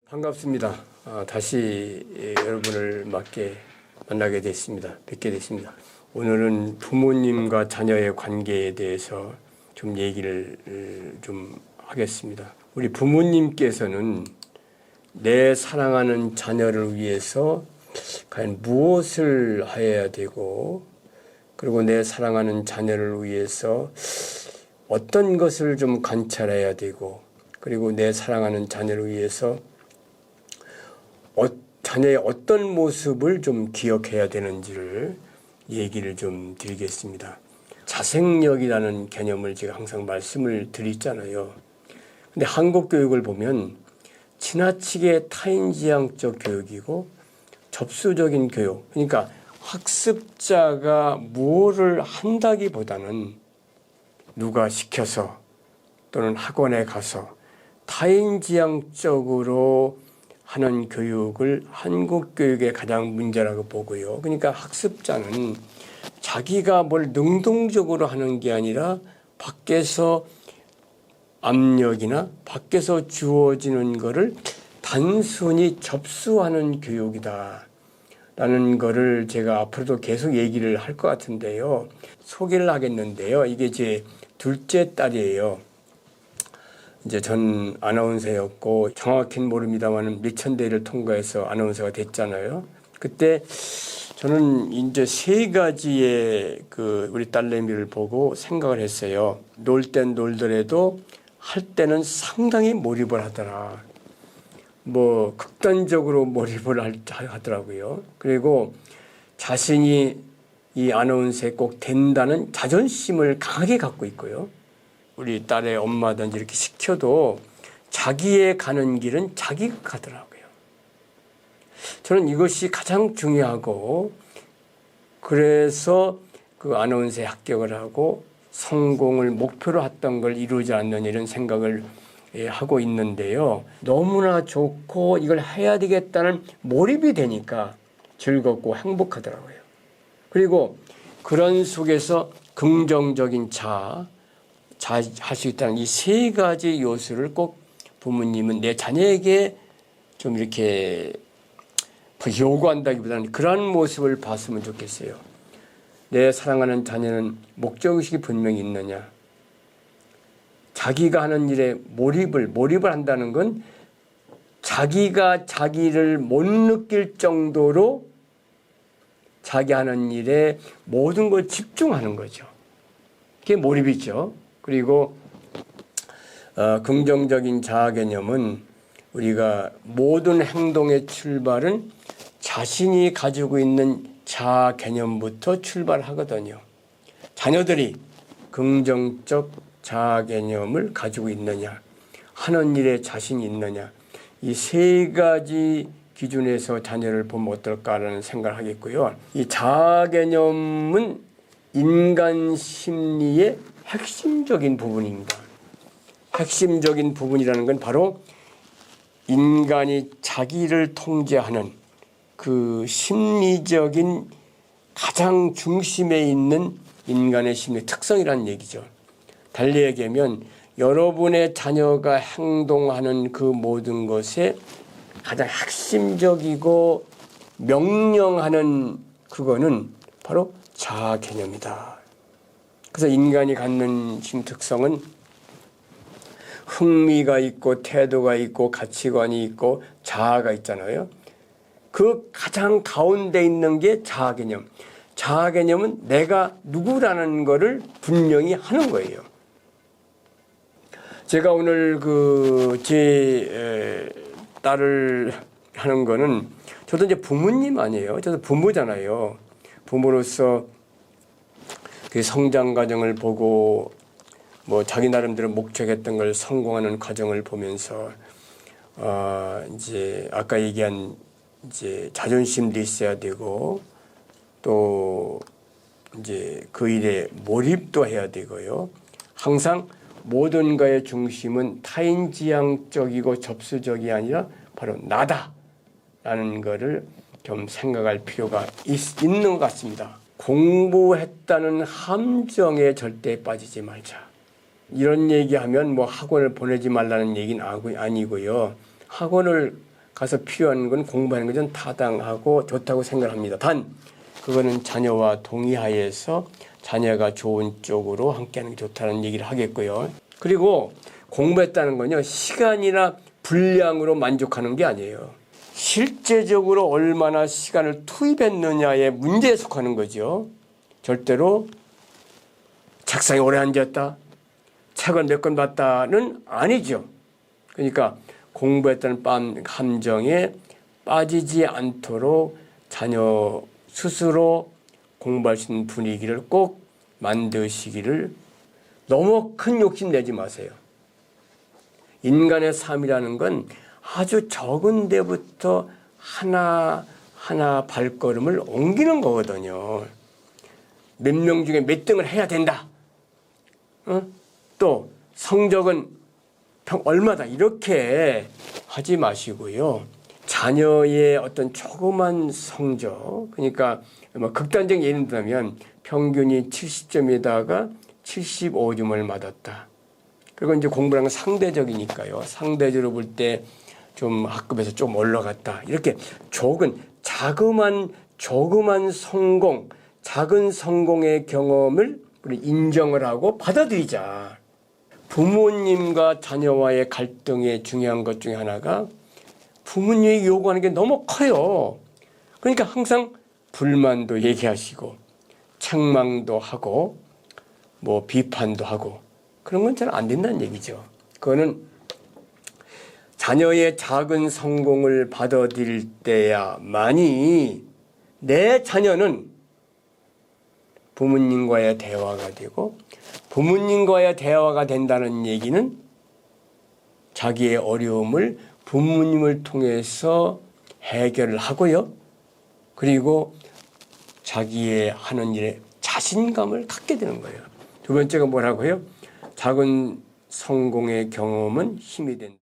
반갑습니다. 다시 여러분을 만나게 됐습니다. 뵙게 됐습니다. 오늘은 부모님과 자녀의 관계에 대해서 좀 얘기를 좀 하겠습니다. 우리 부모님께서는 내 사랑하는 자녀를 위해서 과연 무엇을 해야 되고, 그리고 내 사랑하는 자녀를 위해서 어떤 것을 좀 관찰해야 되고, 그리고 내 사랑하는 자녀를 위해서 자녀의 어떤 모습을 좀 기억해야 되는지를 얘기를 좀 드리겠습니다. 자생력이라는 개념을 제가 항상 말씀을 드리잖아요. 근데 한국 교육을 보면 지나치게 타인지향적 교육이고 접수적인 교육, 그러니까 학습자가 무엇을 한다기보다는 누가 시켜서 또는 학원에 가서 타인지향적으로 하는 교육을 한국 교육의 가장 문제라고 보고요. 그러니까 학습자는 자기가 뭘 능동적으로 하는 게 아니라 밖에서 압력이나 밖에서 주어지는 것을 단순히 접수하는 교육이다 라는 거를 제가 앞으로도 계속 얘기를 할 것 같은데요. 소개를 하겠는데요. 이게 제 둘째 딸이에요. 이제 전 아나운서였고 정확히는 모릅니다만 몇천 대를 통과해서 아나운서가 됐잖아요. 그때 저는 이제 세 가지의 우리 딸내미를 보고 생각을 했어요. 놀 땐 놀더라도 할 때는 상당히 몰입을 하더라. 뭐 극단적으로 몰입을 하더라고요. 그리고 자신이 이 아나운서에 꼭 된다는 자존심을 강하게 갖고 있고요. 우리 딸의 엄마든지 이렇게 시켜도 자기의 가는 길은 자기가 가더라고요. 저는 이것이 가장 중요하고, 그래서 그 아나운서에 합격을 하고 성공을 목표로 했던 걸 이루지 않는 이런 생각을 하고 있는데요. 너무나 좋고 이걸 해야 되겠다는 몰입이 되니까 즐겁고 행복하더라고요. 그리고 그런 속에서 긍정적인 할 수 있다는 이 세 가지 요소를 꼭 부모님은 내 자녀에게 좀 이렇게 요구한다기보다는 그런 모습을 봤으면 좋겠어요. 내 사랑하는 자녀는 목적의식이 분명히 있느냐. 자기가 하는 일에 몰입을 한다는 건 자기가 자기를 못 느낄 정도로 자기 하는 일에 모든 걸 집중하는 거죠. 그게 몰입이죠. 그리고 긍정적인 자아 개념은 우리가 모든 행동의 출발은 자신이 가지고 있는 자아 개념부터 출발하거든요. 자녀들이 긍정적 자아 개념을 가지고 있느냐, 하는 일에 자신이 있느냐, 이 세 가지 기준에서 자녀를 보면 어떨까라는 생각을 하겠고요. 이 자아 개념은 인간 심리의 핵심적인 부분입니다. 핵심적인 부분이라는 건 바로 인간이 자기를 통제하는 그 심리적인 가장 중심에 있는 인간의 심리 특성이라는 얘기죠. 달리 얘기하면 여러분의 자녀가 행동하는 그 모든 것에 가장 핵심적이고 명령하는 그거는 바로 자아 개념이다. 그래서 인간이 갖는 특성은 흥미가 있고 태도가 있고 가치관이 있고 자아가 있잖아요. 그 가장 가운데 있는 게 자아 개념. 자아 개념은 내가 누구라는 거를 분명히 하는 거예요. 제가 오늘 제 딸을 하는 거는, 저도 이제 부모님 아니에요. 저도 부모잖아요. 부모로서 그 성장 과정을 보고 뭐 자기 나름대로 목적했던 걸 성공하는 과정을 보면서 이제 아까 얘기한 이제 자존심도 있어야 되고, 또 이제 그 일에 몰입도 해야 되고요. 항상 모든 것의 중심은 타인지향적이고 접수적이 아니라 바로 나다라는 거를 좀 생각할 필요가 있는 것 같습니다. 공부했다는 함정에 절대 빠지지 말자. 이런 얘기하면 뭐 학원을 보내지 말라는 얘기는 아니고요. 학원을 가서 필요한 건 공부하는 건 타당하고 좋다고 생각합니다. 단 그거는 자녀와 동의하에서 자녀가 좋은 쪽으로 함께하는 게 좋다는 얘기를 하겠고요. 그리고 공부했다는 건요, 시간이나 분량으로 만족하는 게 아니에요. 실제적으로 얼마나 시간을 투입했느냐에 문제에 속하는 거죠. 절대로 책상에 오래 앉았다, 책을 몇 권 봤다는 아니죠. 그러니까 공부했다는 함정에 빠지지 않도록 자녀 스스로 공부할 수 있는 분위기를 꼭 만드시기를 너무 큰 욕심 내지 마세요. 인간의 삶이라는 건 아주 적은 데부터 하나하나 발걸음을 옮기는 거거든요. 몇 명 중에 몇 등을 해야 된다. 또 성적은 얼마다 이렇게 하지 마시고요. 자녀의 어떤 조그만 성적, 그러니까 뭐 극단적인 예를 들면 평균이 70점에다가 75점을 맞았다. 그리고 이제 공부라는 건 상대적이니까요. 상대적으로 볼 때 좀 학급에서 좀 올라갔다. 이렇게 자그만 성공, 작은 성공의 경험을 우리 인정을 하고 받아들이자. 부모님과 자녀와의 갈등의 중요한 것 중에 하나가 부모님이 요구하는 게 너무 커요. 그러니까 항상 불만도 얘기하시고 책망도 하고 뭐 비판도 하고 그런 건 잘 안 된다는 얘기죠. 그거는 자녀의 작은 성공을 받아들일 때야만이 내 자녀는 부모님과의 대화가 되고, 부모님과의 대화가 된다는 얘기는 자기의 어려움을 부모님을 통해서 해결을 하고요. 그리고 자기의 하는 일에 자신감을 갖게 되는 거예요. 두 번째가 뭐라고요? 작은 성공의 경험은 힘이 된다.